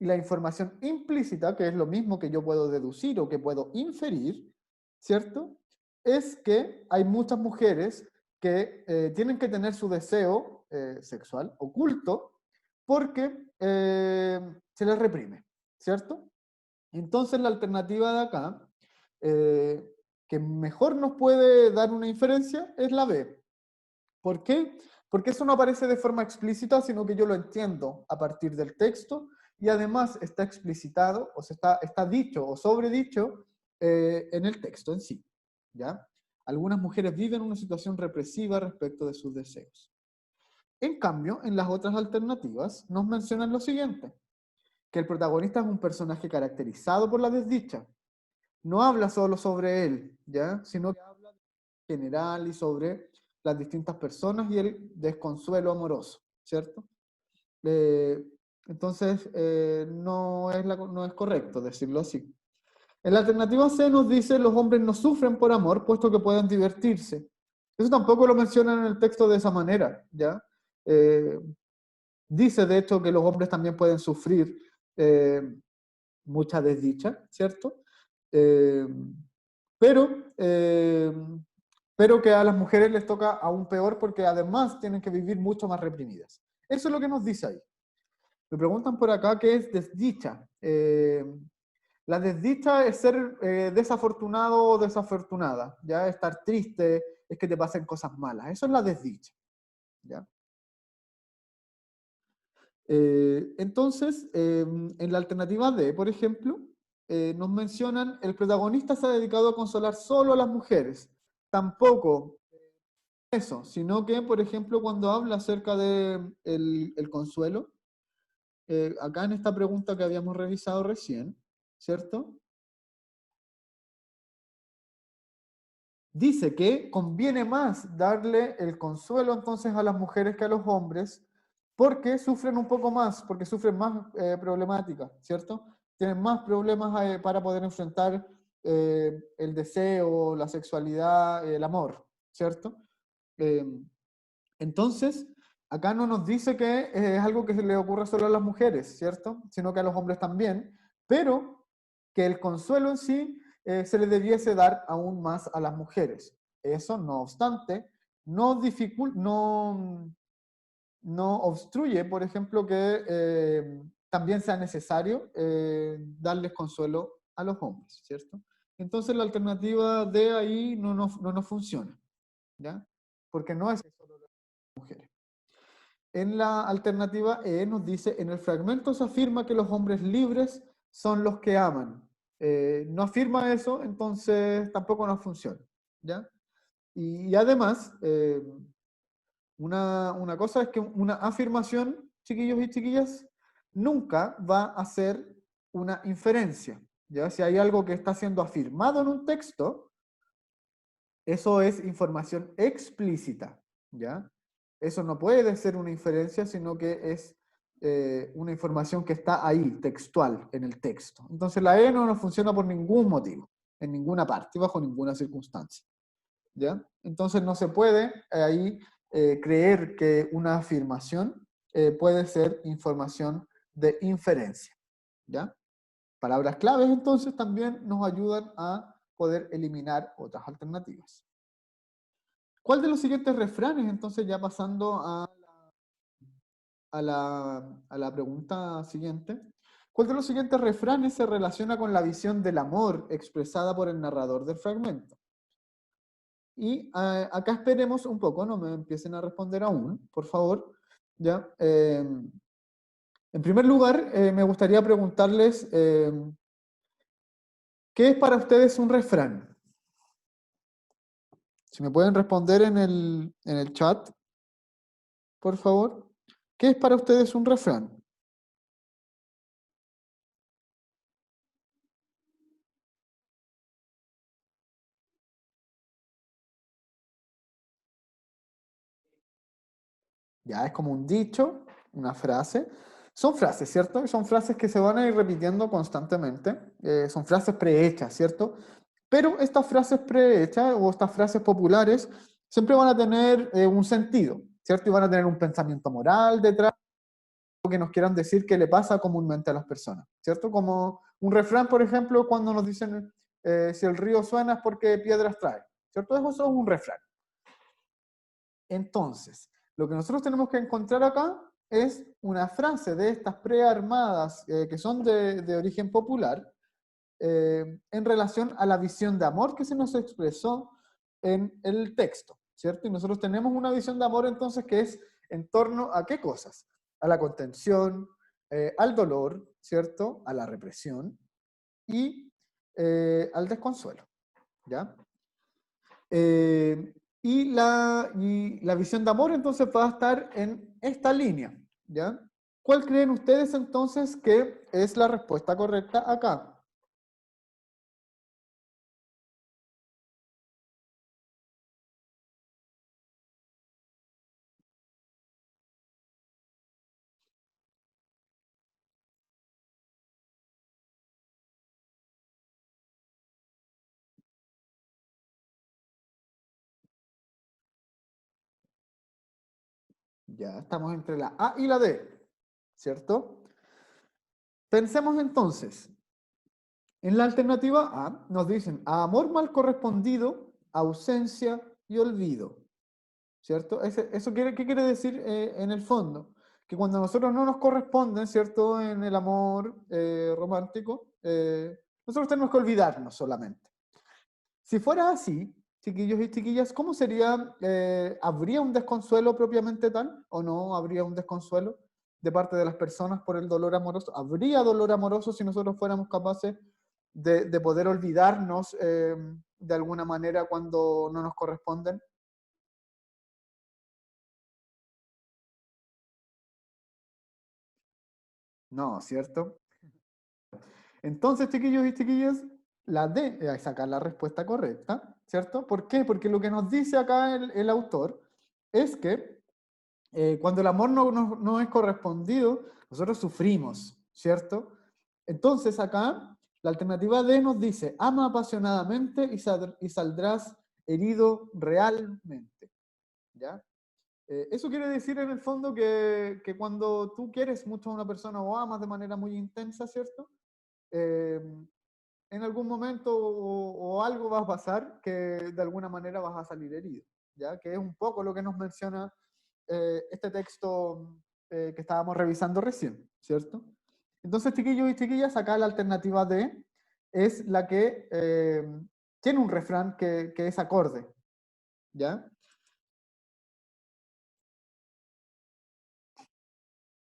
Y la información implícita, que es lo mismo que yo puedo deducir o que puedo inferir, ¿cierto? Es que hay muchas mujeres que tienen que tener su deseo sexual oculto porque se les reprime, ¿cierto? Entonces la alternativa de acá, eh, que mejor nos puede dar una inferencia, es la B. ¿Por qué? Porque eso no aparece de forma explícita, sino que yo lo entiendo a partir del texto y además está explicitado, o sea, está dicho o sobredicho en el texto en sí. ¿Ya? Algunas mujeres viven una situación represiva respecto de sus deseos. En cambio, en las otras alternativas nos mencionan lo siguiente, que el protagonista es un personaje caracterizado por la desdicha. No habla solo sobre él, ¿ya? Sino que habla en general y sobre las distintas personas y el desconsuelo amoroso, ¿cierto? Eh, entonces, no es correcto decirlo así. En la alternativa C nos dice los hombres no sufren por amor, puesto que pueden divertirse. Eso tampoco lo mencionan en el texto de esa manera, ¿ya? Eh, Dice, de hecho, que los hombres también pueden sufrir eh, mucha desdicha, ¿cierto? Eh, pero, eh, pero que a las mujeres les toca aún peor porque además tienen que vivir mucho más reprimidas. Eso es lo que nos dice ahí. Me preguntan por acá qué es desdicha. La desdicha es ser desafortunado o desafortunada, ¿ya? Estar triste, es que te pasen cosas malas. Eso es la desdicha, ¿ya? Entonces, en la alternativa D, por ejemplo, nos mencionan, el protagonista se ha dedicado a consolar solo a las mujeres. tampoco eso, sino que, por ejemplo, cuando habla acerca de el consuelo, acá en esta pregunta que habíamos revisado recién, ¿cierto? Dice que conviene más darle el consuelo entonces a las mujeres que a los hombres, porque sufren un poco más, porque sufren más problemática, ¿cierto? Tienen más problemas para poder enfrentar el deseo, la sexualidad, el amor, ¿cierto? Eh, entonces, acá no nos dice que es algo que se le ocurre solo a las mujeres, ¿cierto? Sino que a los hombres también, pero que el consuelo en sí se le debiese dar aún más a las mujeres. Eso, no obstante, no obstruye, por ejemplo, que también sea necesario darles consuelo a los hombres, ¿cierto? Entonces la alternativa de ahí no nos funciona, ¿ya? Porque no es solo las mujeres. En la alternativa E nos dice, en el fragmento se afirma que los hombres libres son los que aman. No afirma eso, entonces tampoco nos funciona, ¿ya? Y además, una cosa es que una afirmación, chiquillos y chiquillas, nunca va a ser una inferencia, ¿ya? Si hay algo que está siendo afirmado en un texto, eso es información explícita, ¿ya? Eso no puede ser una inferencia, sino que es una información que está ahí, textual, en el texto. Entonces la E no nos funciona por ningún motivo, en ninguna parte, bajo ninguna circunstancia, ¿ya? Entonces no se puede ahí creer que una afirmación puede ser información de inferencia, ¿ya? Palabras claves entonces también nos ayudan a poder eliminar otras alternativas. ¿Cuál de los siguientes refranes, entonces ya pasando a la pregunta siguiente, cuál de los siguientes refranes se relaciona con la visión del amor expresada por el narrador del fragmento? Y acá esperemos un poco, no me empiecen a responder aún, por favor. ¿Ya? En primer lugar, me gustaría preguntarles, ¿qué es para ustedes un refrán? Si me pueden responder en el chat, por favor. ¿Qué es para ustedes un refrán? Ya es como un dicho, una frase. Son frases, ¿cierto? Son frases que se van a ir repitiendo constantemente. Son frases prehechas, ¿cierto? Pero estas frases prehechas o estas frases populares siempre van a tener un sentido, ¿cierto? Y van a tener un pensamiento moral detrás, lo que nos quieran decir que le pasa comúnmente a las personas, ¿cierto? Como un refrán, por ejemplo, cuando nos dicen, si el río suena es porque piedras trae, ¿cierto? Eso es un refrán. Entonces, lo que nosotros tenemos que encontrar acá es una frase de estas prearmadas que son de origen popular en relación a la visión de amor que se nos expresó en el texto, ¿cierto? Y nosotros tenemos una visión de amor entonces que es en torno a qué cosas? A la contención, al dolor, ¿cierto? A la represión y al desconsuelo, ¿ya? Y la visión de amor entonces va a estar en esta línea, ¿ya? ¿Cuál creen ustedes entonces que es la respuesta correcta acá? Ya estamos entre la A y la D, ¿cierto? Pensemos entonces, en la alternativa A nos dicen a amor mal correspondido, ausencia y olvido, ¿cierto? Eso ¿qué quiere decir en el fondo? Que cuando a nosotros no nos corresponden, ¿cierto? En el amor romántico, nosotros tenemos que olvidarnos solamente. Si fuera así, chiquillos y chiquillas, ¿cómo sería? ¿Habría un desconsuelo propiamente tal o no habría un desconsuelo de parte de las personas por el dolor amoroso? ¿Habría dolor amoroso si nosotros fuéramos capaces de poder olvidarnos de alguna manera cuando no nos corresponden? No, ¿cierto? Entonces, chiquillos y chiquillas, la D es sacar la respuesta correcta, ¿cierto? ¿Por qué? Porque lo que nos dice acá el autor es que cuando el amor no es correspondido, nosotros sufrimos, ¿cierto? Entonces acá la alternativa D nos dice, ama apasionadamente y saldrás herido realmente, ¿ya? Eso quiere decir en el fondo que cuando tú quieres mucho a una persona o amas de manera muy intensa, ¿cierto? Eh, en algún momento o algo va a pasar que de alguna manera vas a salir herido, ¿ya? Que es un poco lo que nos menciona este texto que estábamos revisando recién, ¿cierto? Entonces, chiquillos y chiquillas, acá la alternativa D es la que tiene un refrán que es acorde, ¿ya?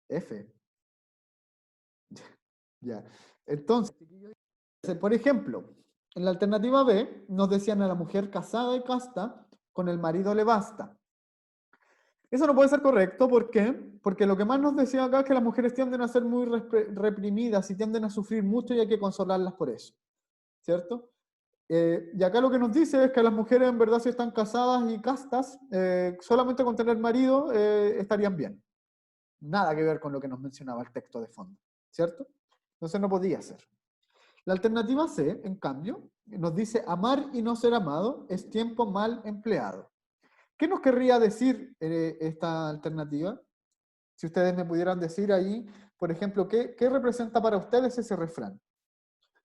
F, ya. Entonces, por ejemplo, en la alternativa B nos decían a la mujer casada y casta, con el marido le basta. Eso no puede ser correcto, ¿por qué? Porque lo que más nos decía acá es que las mujeres tienden a ser muy reprimidas y tienden a sufrir mucho y hay que consolarlas por eso, ¿cierto? Y acá lo que nos dice es que las mujeres en verdad si están casadas y castas, solamente con tener marido estarían bien. Nada que ver con lo que nos mencionaba el texto de fondo, ¿cierto? Entonces no podía ser. La alternativa C, en cambio, nos dice amar y no ser amado es tiempo mal empleado. ¿Qué nos querría decir esta alternativa? Si ustedes me pudieran decir ahí, por ejemplo, ¿qué representa para ustedes ese refrán?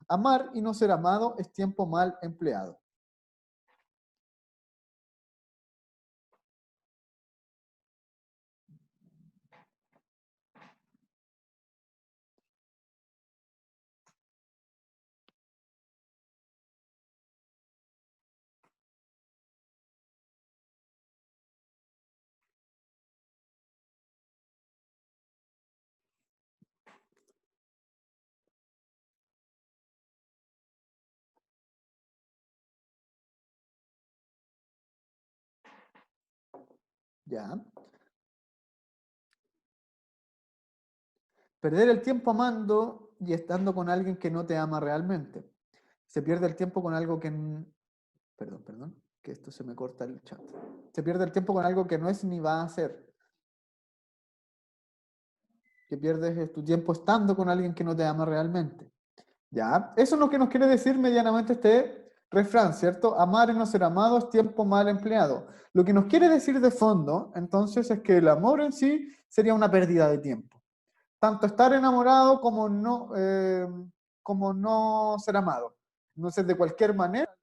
Amar y no ser amado es tiempo mal empleado. ¿Ya? Perder el tiempo amando y estando con alguien que no te ama realmente. Se pierde el tiempo con algo que... Perdón, que esto se me corta el chat. Se pierde el tiempo con algo que no es ni va a ser. Que pierdes tu tiempo estando con alguien que no te ama realmente. ¿Ya? Eso es lo que nos quiere decir medianamente este refrán, ¿cierto? Amar y no ser amado es tiempo mal empleado. Lo que nos quiere decir de fondo, entonces, es que el amor en sí sería una pérdida de tiempo. Tanto estar enamorado como no ser amado. Entonces, de cualquier manera,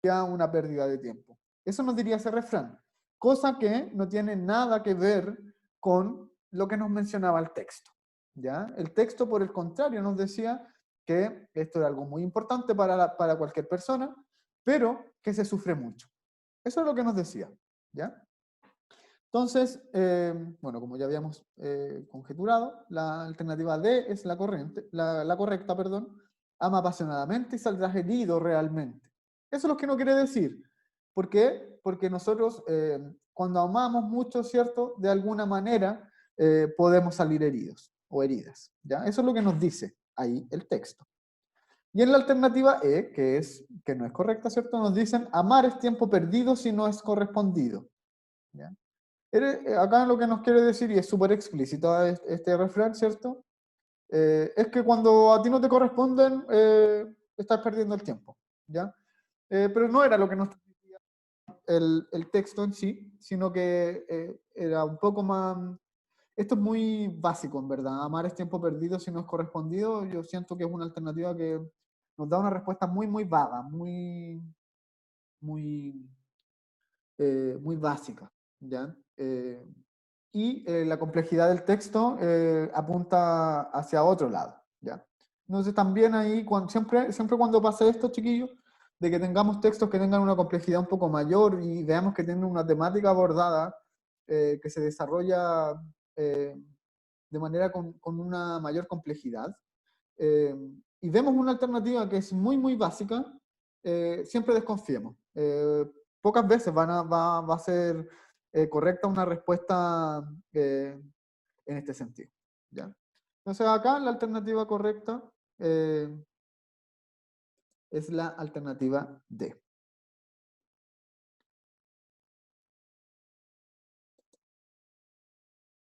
sería una pérdida de tiempo. Eso nos diría ese refrán. Cosa que no tiene nada que ver con lo que nos mencionaba el texto. ¿Ya? El texto, por el contrario, nos decía que esto era algo muy importante para cualquier persona, pero que se sufre mucho. Eso es lo que nos decía. ¿Ya? Entonces, bueno, como ya habíamos conjeturado, la alternativa D es la correcta, perdón. Ama apasionadamente y saldrás herido realmente. Eso es lo que no quiere decir. ¿Por qué? Porque nosotros, cuando amamos mucho, ¿cierto? De alguna manera podemos salir heridos o heridas. ¿Ya? Eso es lo que nos dice ahí el texto. Y en la alternativa E, que no es correcta, ¿cierto? Nos dicen, amar es tiempo perdido si no es correspondido. ¿Ya? Acá lo que nos quiere decir, y es súper explícito este refrán, ¿cierto? Es que cuando a ti no te corresponden, estás perdiendo el tiempo, ¿ya? Pero no era lo que nos decía el texto en sí, sino que era un poco más... Esto es muy básico, en verdad. Amar es tiempo perdido si no es correspondido. Yo siento que es una alternativa que nos da una respuesta muy, muy vaga, muy, muy básica, ¿ya? La complejidad del texto apunta hacia otro lado, ¿ya? Entonces también ahí, siempre cuando pasa esto, chiquillos, de que tengamos textos que tengan una complejidad un poco mayor y veamos que tienen una temática abordada que se desarrolla eh, de manera con una mayor complejidad, eh, y vemos una alternativa que es muy, muy básica, siempre desconfiemos. Pocas veces va a ser correcta una respuesta en este sentido. ¿Ya? Entonces acá la alternativa correcta es la alternativa D.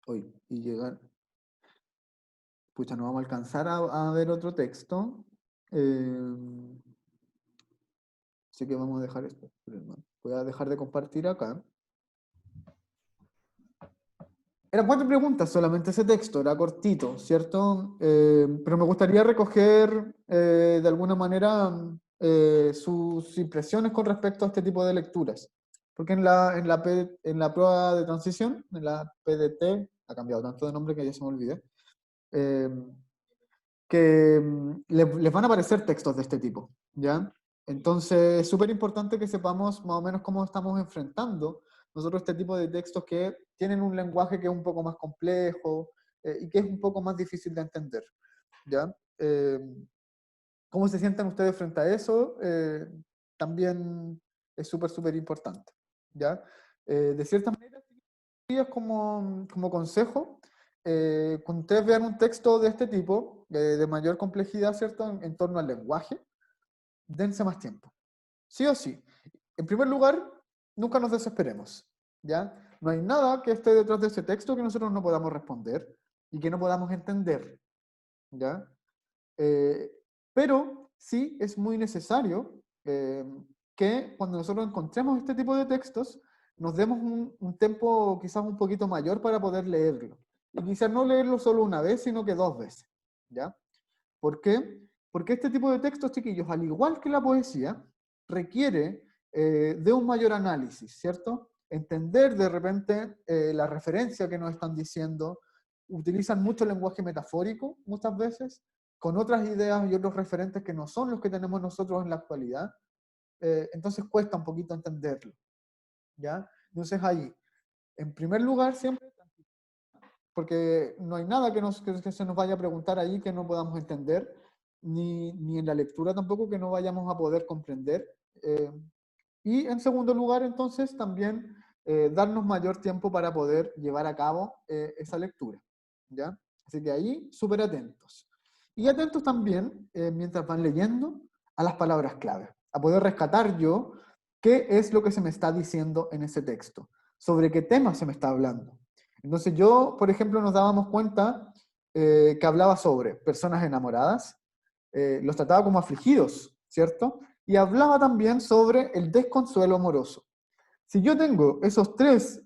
Hoy, y llegar... Pucha, no vamos a alcanzar a ver otro texto. Así que vamos a dejar esto. Voy a dejar de compartir acá. Eran 4 preguntas solamente ese texto, era cortito, ¿cierto? Pero me gustaría recoger de alguna manera sus impresiones con respecto a este tipo de lecturas. Porque en la prueba de transición, en la PDT, ha cambiado tanto de nombre que ya se me olvidé, eh, que les van a aparecer textos de este tipo, ¿ya? Entonces es súper importante que sepamos más o menos cómo estamos enfrentando nosotros este tipo de textos que tienen un lenguaje que es un poco más complejo y que es un poco más difícil de entender, ¿ya? ¿Cómo se sienten ustedes frente a eso? También es súper importante, ¿ya? De cierta manera, como consejo, cuando ustedes vean un texto de este tipo, de mayor complejidad, ¿cierto? En torno al lenguaje, dense más tiempo. Sí o sí. En primer lugar, nunca nos desesperemos, ¿ya? No hay nada que esté detrás de ese texto que nosotros no podamos responder y que no podamos entender, ¿ya? Eh, pero sí es muy necesario que cuando nosotros encontremos este tipo de textos, nos demos un tiempo quizás un poquito mayor para poder leerlo. Y quizás no leerlo solo una vez, sino que 2 veces, ¿ya? ¿Por qué? Porque este tipo de textos, chiquillos, al igual que la poesía, requiere de un mayor análisis, ¿cierto? Entender de repente la referencia que nos están diciendo, utilizan mucho lenguaje metafórico muchas veces, con otras ideas y otros referentes que no son los que tenemos nosotros en la actualidad, entonces cuesta un poquito entenderlo, ¿ya? Entonces ahí, en primer lugar, siempre, porque no hay nada que se nos vaya a preguntar ahí que no podamos entender, ni en la lectura tampoco que no vayamos a poder comprender. Y en segundo lugar, entonces, también darnos mayor tiempo para poder llevar a cabo esa lectura, ¿ya? Así que ahí, súper atentos. Y atentos también, mientras van leyendo, a las palabras clave, a poder rescatar yo qué es lo que se me está diciendo en ese texto, sobre qué tema se me está hablando. Entonces yo, por ejemplo, nos dábamos cuenta que hablaba sobre personas enamoradas, los trataba como afligidos, ¿cierto? Y hablaba también sobre el desconsuelo amoroso. Si yo tengo esos 3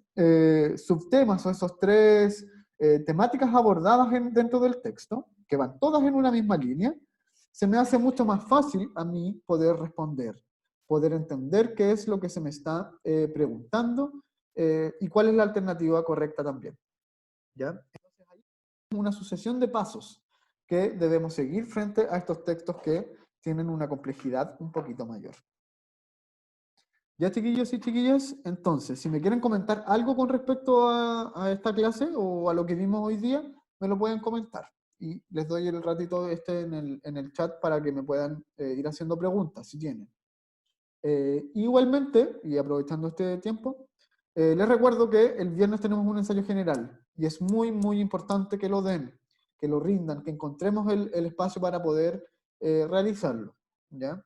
subtemas o esos 3 temáticas abordadas dentro del texto, que van todas en una misma línea, se me hace mucho más fácil a mí poder responder, poder entender qué es lo que se me está preguntando y cuál es la alternativa correcta también. ¿Ya? Entonces hay una sucesión de pasos que debemos seguir frente a estos textos que tienen una complejidad un poquito mayor. Ya, chiquillos y chiquillas, entonces, si me quieren comentar algo con respecto a esta clase o a lo que vimos hoy día, me lo pueden comentar. Y les doy el ratito en el chat para que me puedan ir haciendo preguntas, si tienen. Igualmente, y aprovechando este tiempo, les recuerdo que el viernes tenemos un ensayo general y es muy importante que lo den, que lo rindan, que encontremos el espacio para poder realizarlo, ¿ya?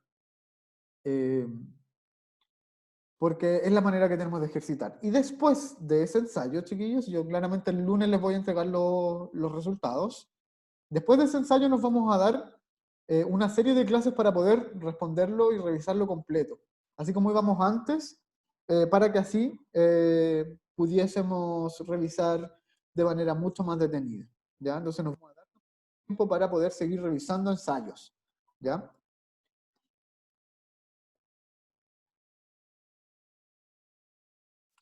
Porque es la manera que tenemos de ejercitar. Y después de ese ensayo, chiquillos, yo claramente el lunes les voy a entregar los resultados. Después de ese ensayo nos vamos a dar una serie de clases para poder responderlo y revisarlo completo. Así como íbamos antes, para que así pudiésemos revisar de manera mucho más detenida. ¿Ya? Entonces nos vamos a dar tiempo para poder seguir revisando ensayos. ¿Ya?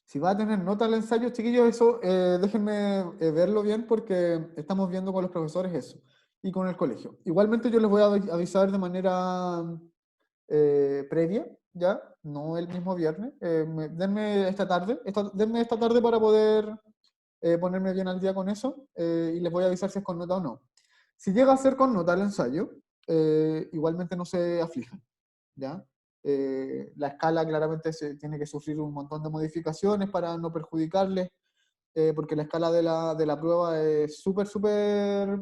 Si va a tener nota el ensayo, chiquillos, eso déjenme verlo bien porque estamos viendo con los profesores eso y con el colegio. Igualmente yo les voy a avisar de manera previa, ¿ya? No el mismo viernes. Denme esta tarde, denme esta tarde para poder ponerme bien al día con eso y les voy a avisar si es con nota o no. Si llega a ser con nota el ensayo, igualmente no se aflijan, ¿ya? La escala claramente se tiene que sufrir un montón de modificaciones para no perjudicarle, porque la escala de la prueba es súper, súper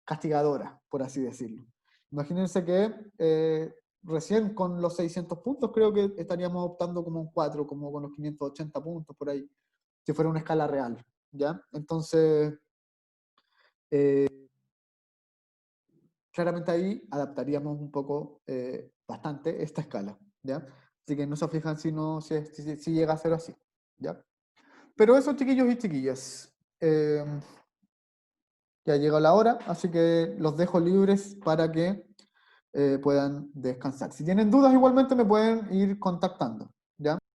castigadora, por así decirlo. Imagínense que recién con los 600 puntos creo que estaríamos optando como un 4, como con los 580 puntos por ahí, si fuera una escala real, ¿ya? Entonces, claramente ahí adaptaríamos un poco, bastante, esta escala, ¿ya? Así que no se aflijan si, no, si llega a ser así, ¿ya? Pero eso, chiquillos y chiquillas, ya llegó la hora, así que los dejo libres para que puedan descansar. Si tienen dudas, igualmente me pueden ir contactando.